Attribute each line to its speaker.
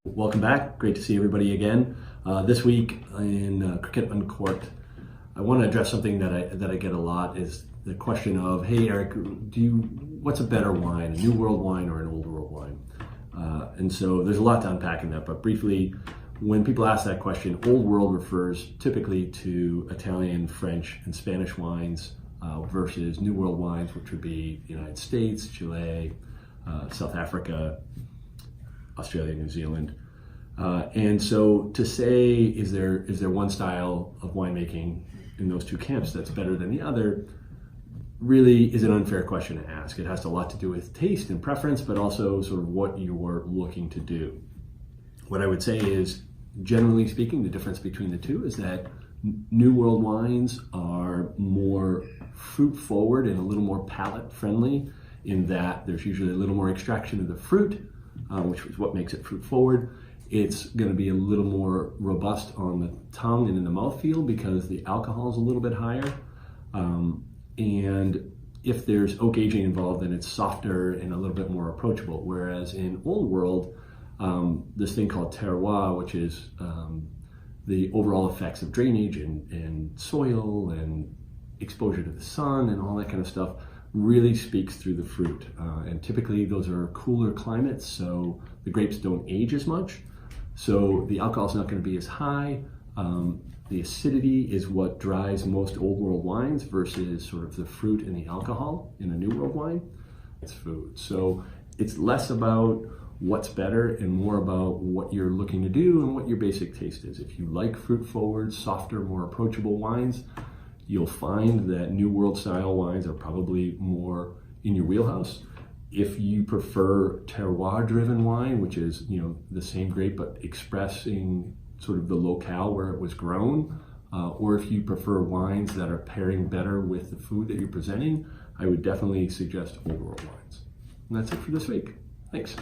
Speaker 1: Welcome back. Great to see everybody again. This week in Cricket Uncorked, I want to address something that I get a lot is the question of, hey Eric, what's a better wine, a New World wine or an Old World wine? And so there's a lot to unpack in that, but briefly, when people ask that question, Old World refers typically to Italian, French, and Spanish wines versus New World wines, which would be the United States, Chile, South Africa, Australia, New Zealand. And so to say, is there one style of winemaking in those two camps that's better than the other, really is an unfair question to ask. It has a lot to do with taste and preference, but also sort of what you're looking to do. What I would say is, generally speaking, the difference between the two is that New World wines are more fruit forward and a little more palate friendly, in that there's usually a little more extraction of the fruit, which is what makes it fruit forward. It's going to be a little more robust on the tongue and in the mouthfeel because the alcohol is a little bit higher. And if there's oak aging involved, then it's softer and a little bit more approachable. Whereas in Old World, this thing called terroir, which is the overall effects of drainage and soil and exposure to the sun and all that kind of stuff, really speaks through the fruit. And typically those are cooler climates, so the grapes don't age as much. So the alcohol is not going to be as high. The acidity is what drives most Old World wines versus sort of the fruit and the alcohol in a New World wine. It's food. So it's less about what's better and more about what you're looking to do and what your basic taste is. If you like fruit forward, softer, more approachable wines, you'll find that New World style wines are probably more in your wheelhouse. If you prefer terroir driven wine, which is, the same grape but expressing sort of the locale where it was grown, or if you prefer wines that are pairing better with the food that you're presenting, I would definitely suggest Old World wines. And that's it for this week. Thanks.